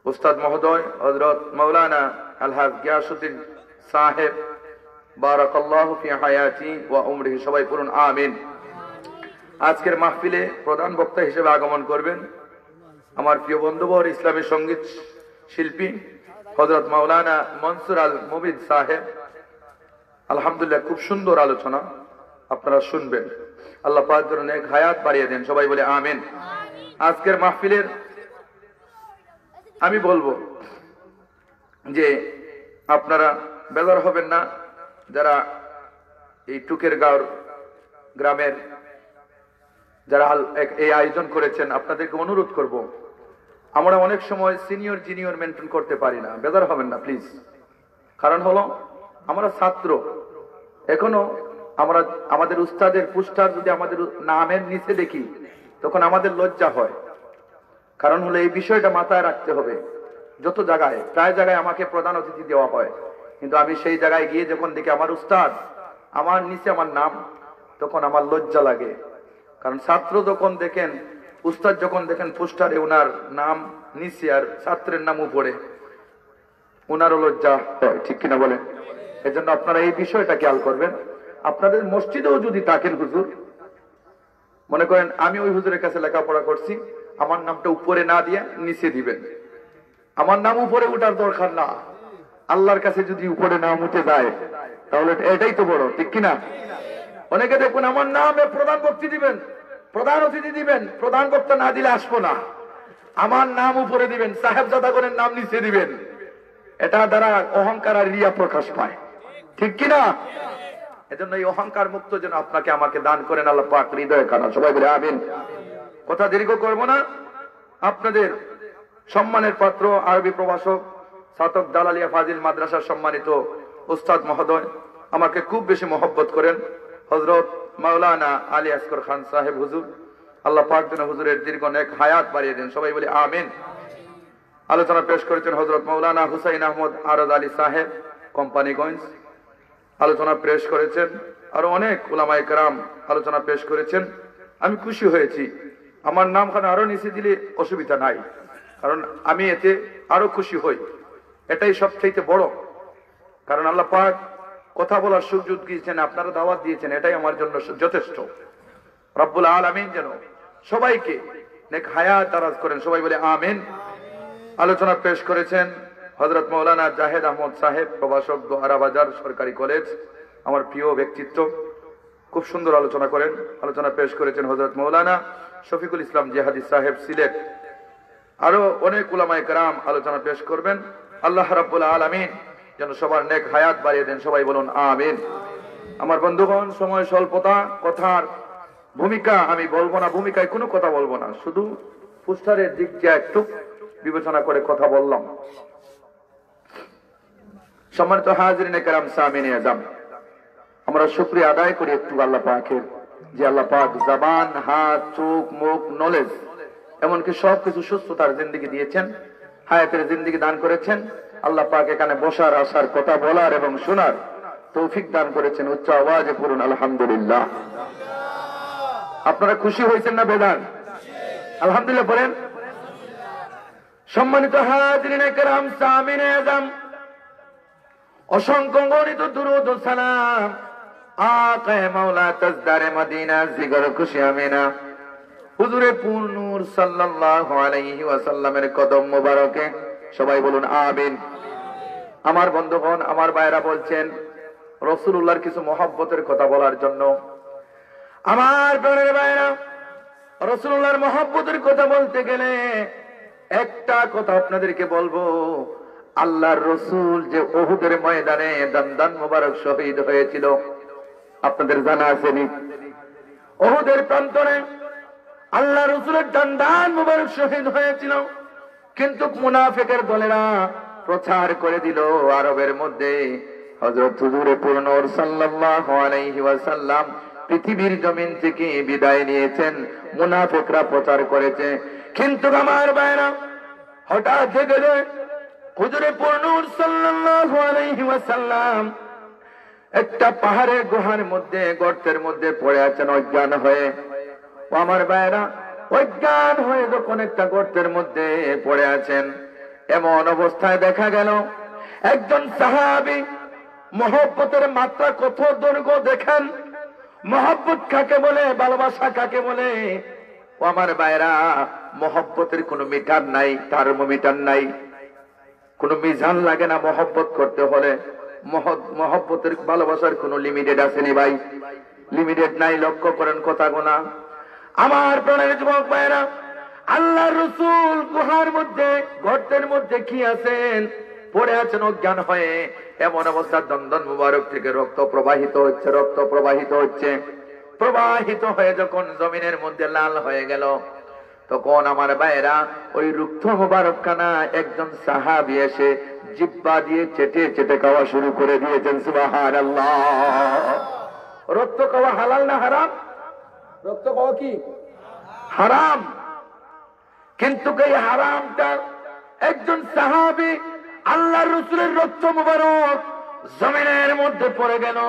উস্তাদ মহোদয় হযরত মাওলানা আলহাজ গিয়াসউদ্দিন সাহেব, বারাকাল্লাহু ফি হায়াতি ওয়া উমরিহি। সবাই পড়ুন আমিন। আজকের মাহফিলে প্রধান বক্তা হিসেবে আগমন করবেন আমার প্রিয় বন্ধুবর ইসলামী সঙ্গীত শিল্পী হযরত মাওলানা মনসুর আল মুবিদ সাহেব। আলহামদুলিল্লাহ, খুব সুন্দর আলোচনা, আপনারা শুনবেন। আল্লাহ পাক যেন নেক হায়াত বাড়িয়ে দেন, সবাই বলে আমিন। আজকের মাহফিলের আমি বলবো যে আপনারা বেজার হবেন না, যারা এই টুকের গাঁওর গ্রামের যারা এই আয়োজন করেছেন, আপনাদেরকে অনুরোধ করব, আমরা অনেক সময় সিনিয়র জুনিয়র মেনটেন করতে পারি না, বেজার হবেন না প্লিজ। কারণ হলো আমরা ছাত্র, এখনো আমরা আমাদের উস্তাদের পুস্টার যদি আমাদের নামের নিচে দেখি তখন আমাদের লজ্জা হয়। কারণ হলো এই বিষয়টা মাথায় রাখতে হবে। যত জায়গায় প্রায় জায়গায় আমাকে প্রধান অতিথি দেওয়া হয়, কিন্তু আমি সেই জায়গায় গিয়ে যখন দেখি আমার উস্তাদ আমার নিচে আমার নাম, তখন আমার লজ্জা লাগে। কারণ ছাত্র যখন দেখেন, উস্তাদ যখন দেখেন পোস্টারে ওনার নাম নিচে আর ছাত্রের নাম উপরে, ওনারও লজ্জা হয়, ঠিক কিনা বলেন? এজন্য আপনারা এই বিষয়টা খেয়াল করবেন। আপনাদের মসজিদেও যদি থাকেন হুজুর, মনে করেন আমি ওই হুজুরের কাছে লেখাপড়া করছি, আমার নামটা উপরে না দিয়ে নিচে দিবেন। আমার নাম উপরে উঠার দরকার না, আল্লাহর কাছে যদি উপরে নাম উঠে যায় তাহলে এটাই তো বড়, ঠিক কিনা? অনেকে দেখুন আমার নামে প্রধান বক্তি দিবেন, প্রধান অতিথি দিবেন, প্রধান বক্তা না দিলে আসবো না, আমার নাম উপরে দিবেন, সাহেবজাদা করে নাম নিচে দিবেন। এটা দ্বারা অহংকার আর রিয়া প্রকাশ পায়, ঠিক কিনা? এজন্য এই অহংকার মুক্ত যেন আপনাকে আমাকে দান করেন আল্লাহ পাক হৃদয়ে কানা, সবাই বলে আমিন। কথা দীর্ঘ করব না। আপনাদের সম্মানের পাত্র আরবি প্রভাষক ছাতক দালালিয়া ফাজিল মাদ্রাসার সম্মানিত উস্তাদ মহোদয়, আমাকে খুব বেশি মহব্বত করেন, হযরত মাওলানা আলী আসগর খান সাহেব হুজুর, আল্লাহ পাক যেন হুজুরের দীর্ঘ নেক হায়াত বাড়িয়ে দেন, সবাই বলে আমিন। আলোচনা পেশ করেছেন হযরত মাওলানা হুসাইন আহমদ আরদ আলী সাহেব কোম্পানিগঞ্জ, আলোচনা পেশ করেছেন। আরো অনেক উলামায়ে কেরাম আলোচনা পেশ করেছেন। আমি খুশি হয়েছি, আমার নামখানা আরো নিচে দিলে অসুবিধা নাই, কারণ আমি এতে আরো খুশি হই। এটাই সবচেয়ে বড়, কারণ আল্লাহ পাক কথা বলার সুযোগ দিয়েছেন, আপনারা দাওয়াত দিয়েছেন, এটাই আমার জন্য যথেষ্ট। রব্বুল আলামিন যেন সবাইকে নেক হায়াত দারাজ করেন, সবাই বলে আমিন। আলোচনা পেশ করেছেন হযরত মাওলানা জাহেদ আহমদ সাহেব, প্রভাষক দোহারা বাজার সরকারি কলেজ, আমার প্রিয় ব্যক্তিত্ব, খুব সুন্দর আলোচনা করেন। আলোচনা পেশ করেছেন হযরত মাওলানা শফিকুল ইসলাম জিহাদি সাহেব সিলেট। আরো অনেক উলামায়ে কেরাম আলোচনা পেশ করবেন। আল্লাহ রাব্বুল আলামিন যেন সবার নেক হায়াত বাড়িয়ে দেন, সবাই বলুন আমিন। আমার বন্ধুগণ, সময় স্বল্পতা, কথার ভূমিকা আমি বলবো না, ভূমিকায় কোনো কথা বলবো না, শুধু পোস্টারের দিকটা একটু বিবেচনা করে কথা বললাম। সম্মানিত হাজিরিনে কেরাম, সামিনে আজম, আমরা শুকরিয়া আদায় করি একটু আল্লাহ পাকের, যে আল্লাহ পাক জবান, হাত, চোখ, মুখ, নলেজ, এমনকি সবকিছু সুস্থতার জিন্দেগি দিয়েছেন, হায়াতের জিন্দেগি দান করেছেন। আল্লাহ পাক এখানে বসার, আসার, কথা বলার এবং শোনার তৌফিক দান করেছেন। উচ্চ আওয়াজে পড়ুন আলহামদুলিল্লাহ। আপনারা খুশি হয়েছেন না বেদান? আলহামদুলিল্লাহ বলেন। সম্মানিত হাজিরিনে কেরাম, সামিনে আজম, অসংখ্য গণিত দুরূদ ও সালাম আকা মাওলা তাজদারে মদিনা জিগর খুশি আমিনা হুজুরে পূর্ণুর সাল্লাল্লাহু আলাইহি ওয়াসাল্লামের কদম মোবারকে, সবাই বলুন আমিন। আমার বন্ধুগণ, আমার ভাইরা বলছেন রাসূলুল্লাহর কিছু মহব্বতের কথা বলার জন্য। আমার প্রাণের ভাইরা, রাসূলুল্লাহর মহব্বতের কথা বলতে গেলে একটা কথা আপনাদেরকে বলবো, আল্লাহর রসুল যে উহুদের ময়দানে দন্দন মোবারক শহীদ হয়েছিল, আপনাদের জানা আছেনি? উহুদের প্রান্তরে আল্লাহ রসুলের দন্দন মোবারক শহীদ হয়েছিল, কিন্তু মুনাফিকের দলেরা প্রচার করে দিল আরবের মধ্যে হযরত হুজুরে পূর্ণর সাল্লাল্লাহু আলাইহি ওয়াসাল্লাম পৃথিবীর জমিন থেকে বিদায় নিয়েছেন। মুনাফিকরা প্রচার করেছে, কিন্তু আমার ভাইরা হঠাৎ দেখে যায় হুজুরে পূর্ণর সাল্লাল্লাহু আলাইহি ওয়াসাল্লাম একটা পাহাড়ের গুহার মধ্যে, গর্তের মধ্যে পড়ে আছেন অজ্ঞান হয়ে। আমার ভাইরা, অজ্ঞান হয়ে যখন একটা গর্তের মধ্যে পড়ে আছেন, এমন অবস্থায় দেখা গেল একজন সাহাবী, মহব্বতের মাত্রা কত দৈর্ঘ্য দেখেন, মহব্বত কাকে বলে, ভালোবাসা কাকে বলে? ও আমার ভাইরা, মহব্বতের কোনো মিটার নাই, থার্মোমিটার নাই, কোনো মিজান লাগে না মহব্বত করতে হলে। মহব্বতের ভালোবাসার কোনো লিমিটেড আসেনি ভাই, লিমিটেড নাই। লক্ষ্য করেন কথা গোনা। আমার প্রাণের যুবক ভাইরা, আল্লাহ রসুল গুহার মধ্যে, গর্তের মধ্যে কি আছেন, পড়ে আছেন অজ্ঞান হয়ে। এমন অবস্থা দন্দন মুবারক থেকে রক্ত প্রবাহিত হচ্ছে, রক্ত প্রবাহিত হচ্ছে। প্রবাহিত হয়ে যখন জমিনের মধ্যে লাল হয়ে গেল, তখন আমার ভাইরা ওই রুক্ষ মুবারক খানা একজন সাহাবী এসে জিহ্বা দিয়ে চেটে চেটে খাওয়া শুরু করে দিয়েছেন। সুবহানাল্লাহ। রক্ত খাওয়া হালাল না হারাম? রক্ত খাওয়া কি হারাম, কিন্তু এই হারামটা একজন সাহাবী আল্লাহর রাসূলের রক্ত মুবারক জমিনের মধ্যে পড়ে গেল।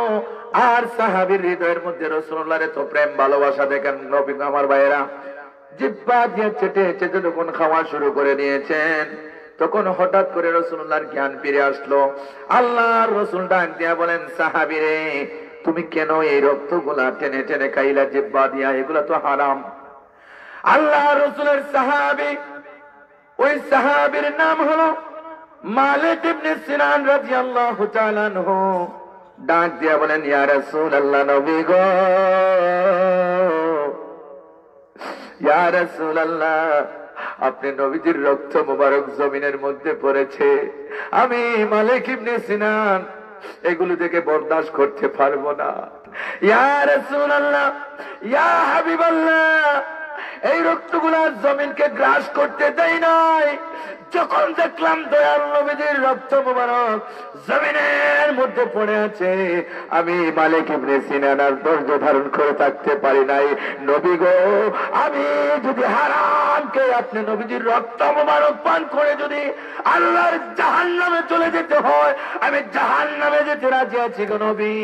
আর সাহাবীর হৃদয়ের মধ্যে রাসূলুল্লাহর এত প্রেম ভালোবাসা দেখেন নবী আমার ভাইরা, জিহ্বা দিয়ে চেটে চেটে যখন খাওয়া শুরু করে দিয়েছেন, তখন হঠাৎ করে রাসূলুল্লাহর জ্ঞান ফিরে আসলো। আল্লাহর রাসূল ডাক দিয়া বলেন, সাহাবী রে, তুমি কেন এই রক্তগুলা টেনে টেনে খাইলা জিহ্বা দিয়া? এগুলা তো হারাম। আল্লাহ রাসূলের সাহাবী, ওই সাহাবীর নাম হলো মালিক ইবনে সিনান রাদিয়াল্লাহু তাআলা আনহু। ডাক দিয়া বলেন, ইয়া রাসূলুল্লাহ, নবী গো, ইয়া রাসূলুল্লাহ, আপনি নবীজির রক্ত মুবারক জমিনের মধ্যে পড়েছে, আমি মালিক ইবনে সিনান এগুলো থেকে বরদাস্ত করতে পারবো না। ইয়া রাসূলুল্লাহ, ইয়া হাবিবাল্লাহ, এই রক্তগুলা জমিনকে গ্রাস করতে দেয় নাই। যখন দেখলাম দয়াল নবীজির রক্ত মুবারক জমিনের মধ্যে পড়ে আছে, আমি মালিক ইবনে সিনান আর ধৈর্য ধারণ করে থাকতে পারি নাই। নবী গো, আমি যদি হারামকে আপনি নবীজির রক্ত মুবারক পান করে যদি আল্লাহর জাহান্নামে চলে যেতে হয়, আমি জাহান্নামে যেতে রাজি আছি গো নবী,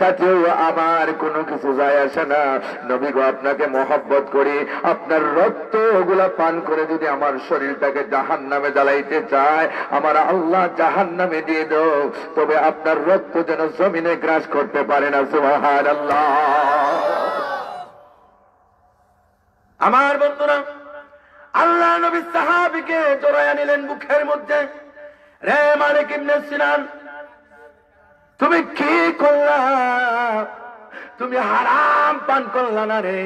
তাতেও আমার কোনো কিছু যায় আসে না। নবী গো, আপনাকে মহব্বত করি, আপনার রক্ত ওগুলা পান করে যদি আমার শরীরটাকে জাহান্নামে জ্বালাইতে চায়, আমার আল্লাহ জাহান্নামে দিয়ে দাও, তবে আপনার রক্ত যেন জমিনে গ্রাস করতে পারে না। সুবহানাল্লাহ। আমার বন্ধুরা, আল্লাহ নবী সাহাবীকে জড়াইয়া নিলেন বুকের মধ্যে। রে মালিক ইবনে সিনান, তুমি কি করলা? তুমি হারাম পান করলা না রে।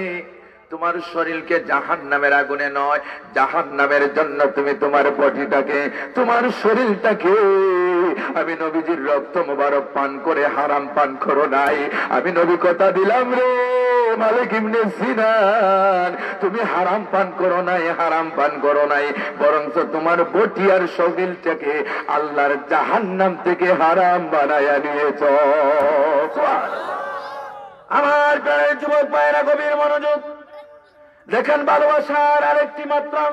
তোমার শরীরকে জাহান্নামের আগুনে নয়, জাহান্নামের জন্য তুমি তোমার বডিটাকে, তোমার শরীরটাকে আমি নবীজির রক্ত মুবারক পান করে হারাম পান করো নাই। আমি নবী কথা দিলাম রে মালিক ইবনে সিনান, তুমি হারাম পান করো নাই, হারাম পান করো নাই, বরঞ্চ তোমার বটি আর শরীরটাকে আল্লাহর জাহান্নাম থেকে হারাম বানায়া নিয়েছ। আমার প্রাণের যুবক ভাইয়েরা, গভীর মনোযোগ দেখেন। ভালোবাসার আরেকটি মাত্রা,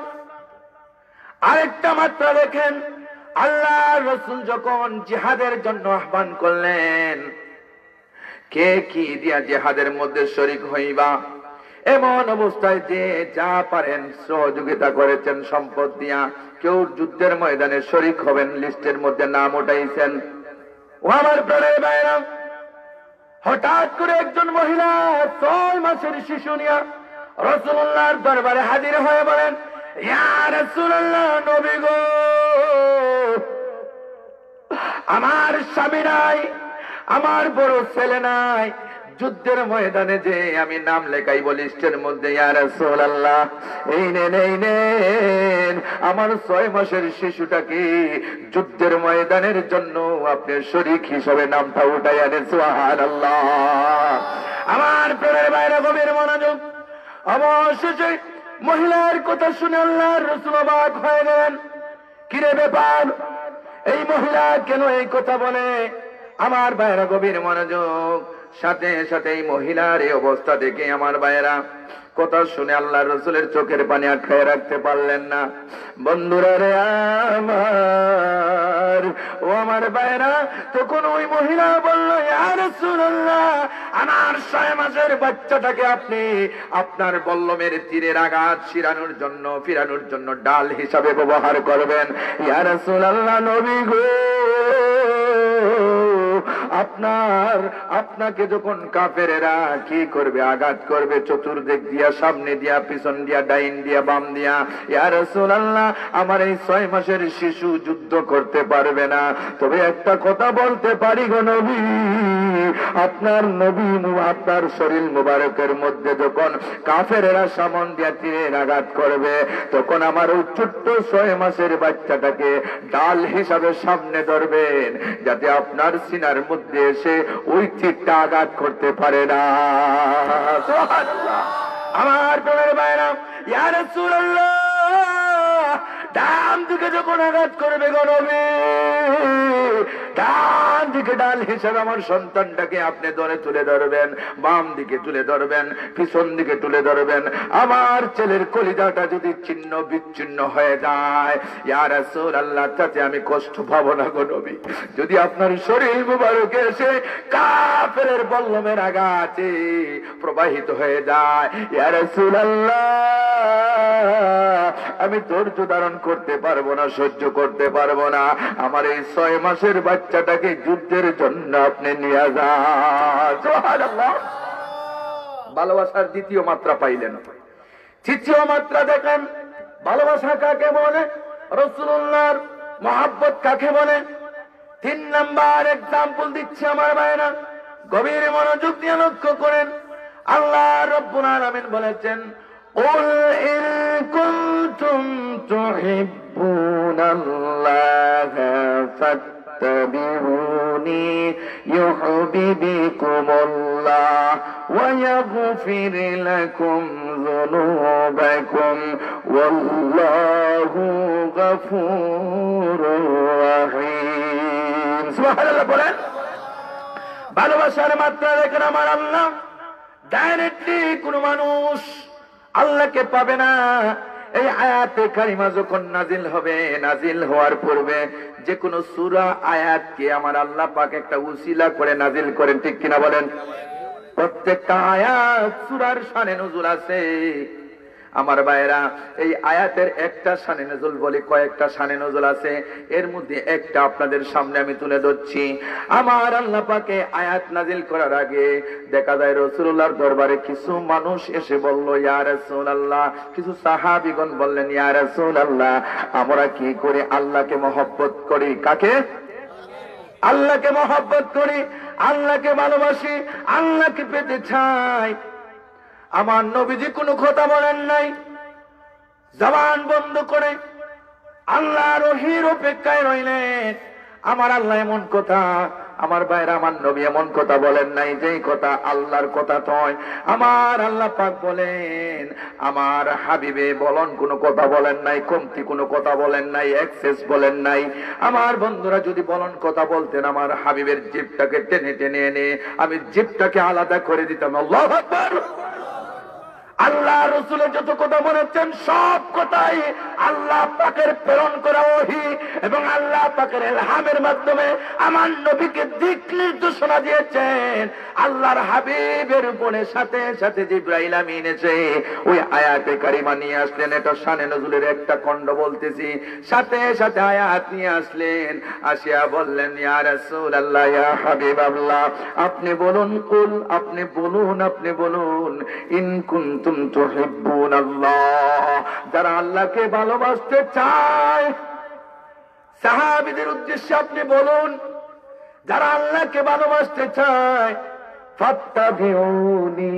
আরেকটা মাত্রা দেখেন। আল্লাহ রাসূল যখন জিহাদের জন্য আহ্বান করলেন, কে কি দিয়া জিহাদের মধ্যে শরীক হইবা, এমন অবস্থায় যে যা পারেন সহযোগিতা করেছেন সম্পদ দিয়া। কেউ যুদ্ধের ময়দানে শরীক হবেন, লিস্টের মধ্যে নাম উঠাইছেন। ও আমার প্রাণের ভাইরা, হঠাৎ করে একজন মহিলা 6 মাসের শিশু নিয়া রাসূলুল্লাহর দরবারে হাজির হয়ে বলেন, ইয়া রাসূলুল্লাহ, নবী গো, আমার স্বামী নাই, আমার বড় ছেলে নাই, যুদ্ধের ময়দানে যে আমি নাম লেখাইব লিস্টের মধ্যে, ইয়া রাসূলুল্লাহ, এই নেন, এই নেন আমার 6 মাসের শিশুটাকে যুদ্ধের ময়দানের জন্য আপনি শরীক হিসেবে নামটা উঠাই আনেন। সুবহানাল্লাহ। আমার প্রেমের বাইরে গভীর মনোযোগ। অবশেষে মহিলার কথা শুনে আল্লাহর রাসূল অবাক হয়ে গেলেন। কিরে ব্যাপার, এই মহিলা কেন এই কথা বলে? আমার ভাইরা গভীর মনোযোগ। সাথে সাথে এই মহিলার এই অবস্থা দেখে আমার ভাইরা কথা শুনে আল্লাহর রাসূলের চোখের পানি আটকায় রাখতে পারলেন না। বন্ধুরা রে আমার, ও আমার ভাইরা, তখন ওই মহিলা বলল, ইয়া রাসূলুল্লাহ, আমার 6 মাসের বাচ্চাটাকে আপনি আপনার বল্লমের তীরের আঘাত ফিরানোর জন্য ডাল হিসাবে ব্যবহার করবেন। ইয়া রাসূলুল্লাহ, নবী গো, আপনাকে যখন কাফেরেরা কি করবে, আঘাত করবে চতুর্দিক দিয়া, সামনে দিয়া, পিছন দিয়া, ডাইন দিয়া, বাম দিয়া, ইয়া রাসূলুল্লাহ আমার এই 6 মাসের শিশু যুদ্ধ করতে পারবে না, তবে একটা কথা বলতে পারি গো নবী, আপনার আপনার শরীর মুবারকের মধ্যে যখন কাফেরেরা সামন দিয়া তীরের আঘাত করবে, তখন আমার ওই ছোট্ট 6 মাসের বাচ্চাটাকে ডাল হিসাবে সামনে ধরবেন, যাতে আপনার সিনার মধ্যে এসে ওই তীরটা আঘাত করতে পারে না। সুবহানাল্লাহ। আমার প্রাণের ভাইরা, ইয়া রাসূলুল্লাহ ডান দিকে যখন আঘাত করবে গো নবী, ডান দিকে ডাল হিসাবে আমার সন্তানটাকে আপনি ধরে তুলে ধরবেন, বাম দিকে তুলে ধরবেন, পিছন দিকে তুলে ধরবেন। আমার ছেলের কলিজাটা যদি ছিন্ন বিচ্ছিন্ন হয়ে যায়, ইয়া রাসূলুল্লাহ তাতে আমি কষ্ট পাবো না গো নবী। যদি আপনার শরীর মুবারকে এসে কাফেরের বল্লমের আঘাতে প্রবাহিত হয়ে যায়, ইয়া রাসূলুল্লাহ আমি ধৈর্য ধারণ করতে পারবো না, সহ্য করতে পারবো না। আমার এই 6 মাসের বাচ্চাটাকে যুদ্ধের জন্য আপনি নিয়ে যান। সুবহানাল্লাহ। ভালোবাসার দ্বিতীয় মাত্রা পাইলেন। তৃতীয় মাত্রা দেখেন, ভালোবাসা কাকে বলে, রাসূলুল্লাহর মহব্বত কাকে বলে। 3 নাম্বার এক্সাম্পল দিচ্ছি আমার ভাইরা, গভীর মনোযোগ দিয়ে লক্ষ্য করেন। আল্লাহ রাব্বুল আলামিন বলেছেন, قل إن كنتم تحبون الله فاتبعوني يحببكم الله ويغفر لكم ذنوبكم والله غفور رحيم। সুবহানাল্লাহ বলেন। ভালোবাসার মাত্রা দেখেন আমার আল্লাহ, ডাইরেক্টলি কোন মানুষ আল্লাহকে পাবে না। এই আয়াতে কারিমা যখন নাজিল হবে, নাজিল হওয়ার পূর্বে যে কোনো সূরা আয়াতকে আমার আল্লাহ পাক একটা উসিলা করে নাজিল করেন, ঠিক কিনা বলেন। প্রত্যেকটা আয়াত সূরার শানে নুজুল আছে আমার ভাইরা। এই আয়াতের একটা শানে নজুল বলে, কয়েকটা শানে নজুল আছে, এর মধ্যে একটা আপনাদের সামনে আমি তুলে ধরছি। আমার আল্লাহ পাকে আয়াত নাজিল করার আগে দেখা যায় রাসূলুল্লাহর দরবারে কিছু মানুষ এসে বলল, ইয়া রাসূলুল্লাহ, কিছু সাহাবীগণ বললেন, ইয়া রাসূলুল্লাহ আমরা কি করে আল্লাহকে মহব্বত করি। কাকে? আল্লাহকে মহব্বত করি, আল্লাহকে ভালোবাসি, আল্লাহকে পেতে চাই। আমার নবীজি কোনো কথা বলেন নাই, জবান বন্ধ করে আল্লাহর ওহীর অপেক্ষায় রইলেন। আমার আল্লাহ এমন কথা, আমার ভাইরা, আমার নবী এমন কথা বলেন নাই যেই কথা আল্লাহর কথা নয়। আমার আল্লাহ পাক বলেন, আমার হাবিবে বলন কোনো কথা বলেন নাই, কমতি কোনো কথা বলেন নাই, এক্সেস বলেন নাই। আমার বন্ধুরা যদি বলন কথা বলতেন, আমার হাবিবের জিভটাকে টেনে টেনে এনে আমি জিভটাকে আলাদা করে দিতাম। আল্লাহু আকবার। আল্লাহ রাসূলের যত কথা বলেছেন সব কথাই আল্লাহ পাকের প্রেরণ করা ওহী এবং আল্লাহ পাকের ইলহামের মাধ্যমে আমার নবীকে দিক নির্দেশনা দিয়েছেন। আল্লাহর হাবিবের উপরে সাথে সাথে জিবরাইল আমিন এসে ওই আয়াতে কারিমা নিয়ে আসলেন। এটা শানে নজুলের একটা খণ্ড বলতেছি। সাথে সাথে আয়াত নিয়ে আসলেন, আসিয়া বললেন, ইয়া রাসূলুল্লাহ, ইয়া হাবিবাল্লাহ, আপনি বলুন, কুল, আপনি বলুন, আপনি বলুন, ইন কুনতুম তুহিব্বুনাল্লাহ, যারা আল্লাহকে ভালোবাসতে চায়, সাহাবীদের উদ্দেশ্যে আপনি বলুন, যারা আল্লাহকে ভালোবাসতে চায়, ফাত্তাবিউনি,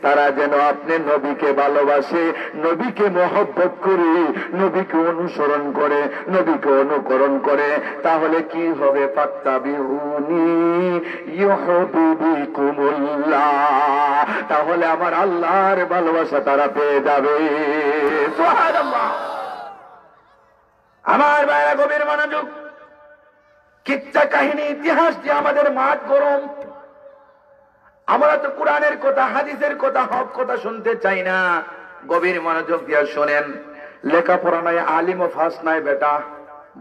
তারা যেন আপনি নবীকে ভালোবাসে, নবীকে মহব্বত করে, নবীকে অনুসরণ করে, নবীকে অনুকরণ করে। তাহলে কি হবে? ফাত্তাবিউনি ইউহিব্বুকুমুল্লাহ, তাহলে আমার আল্লাহর ভালোবাসা তারা পেয়ে যাবে। সুবহানাল্লাহ। আমার ভাইরা গভীর মনোযোগ, কিচ্ছা কাহিনী ইতিহাস দিয়ে আমাদের মাঠ গরম। আমরা তো কোরআনের কথা, হাদিসের কথা, হক কথা শুনতে চাই না। গভীর মনোযোগ দিয়ে শোনেন। লেখাপড়া নাই, আলিম ও ফাস নাই, বেটা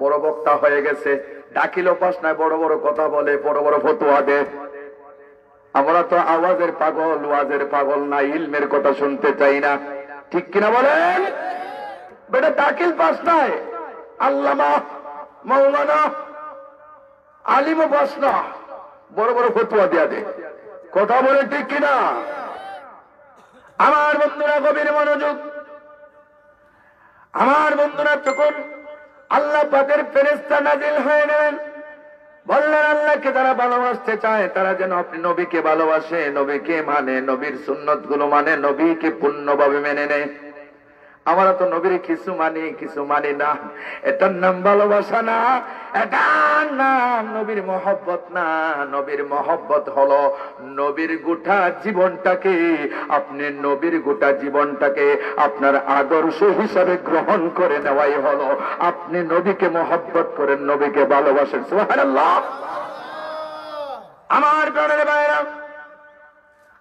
বড় বক্তা হয়ে গেছে। ডাকিল পাস নাই, বড় বড় কথা বলে, বড় বড় ফতোয়া দেয়। আমরা তো আওয়াজের পাগল, ওয়াজের পাগল না, ইলমের কথা শুনতে চাই না, ঠিক কিনা বলেন? বেটা ডাকিল পাস নাই, আল্লামা, মাওলানা, আলিম ও পাস না, বড় বড় ফতুয়া দেয়া দেয়। কথা বলে ঠিক কিনা? আমার বন্ধুরা গভীর মনোযোগ। আমার বন্ধুরা, তখন আল্লাহ পাকের ফেরেশতা নাজিল হয়ে গেলেন, বললেন আল্লাহকে যারা ভালোবাসতে চায় তারা যেন আপনি নবীকে ভালোবাসে, নবীকে মানে, নবীর সুন্নত গুলো মানে, নবীকে পূর্ণভাবে মেনে নেয়। আমরা তো নবীর কিছু মানি কিছু মানি না, এটার নাম ভালোবাসা না, এটার নাম নবীর মহব্বত না। নবীর মহব্বত হলো নবীর গোটা জীবনটাকে, আপনি নবীর গোটা জীবনটাকে আপনার আদর্শ হিসাবে গ্রহণ করে নেওয়াই হলো আপনি নবীকে মহব্বত করেন, নবীকে ভালোবাসেন। সুবহানাল্লাহ। আমার প্রাণের ভাইরা,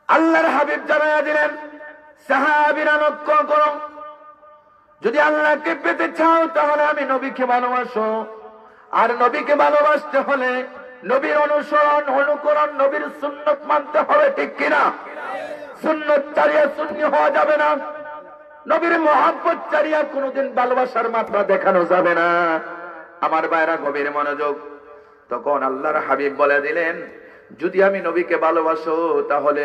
আল্লাহর হাবিব জানায়া দিলেন, সাহাবীরা লক্ষ্য করো, যদি আল্লাহকে পেতে চাও তাহলে আমি নবীকে ভালোবাসো। আর নবীকে ভালোবাসতে হলে নবীর অনুসরণ, অনুকরণ, নবীর সুন্নত মানতে হবে। ঠিক কিনা? সুন্নত চারিয়া সুন্নি হওয়া যাবে না, নবীর মহব্বত চারিয়া কোনোদিন ভালোবাসার মাত্রা দেখানো যাবে না। আমার ভাইরা গভীর মনোযোগ। তখন আল্লাহর হাবিব বলে দিলেন, যদি আমি নবীকে ভালোবাসো তাহলে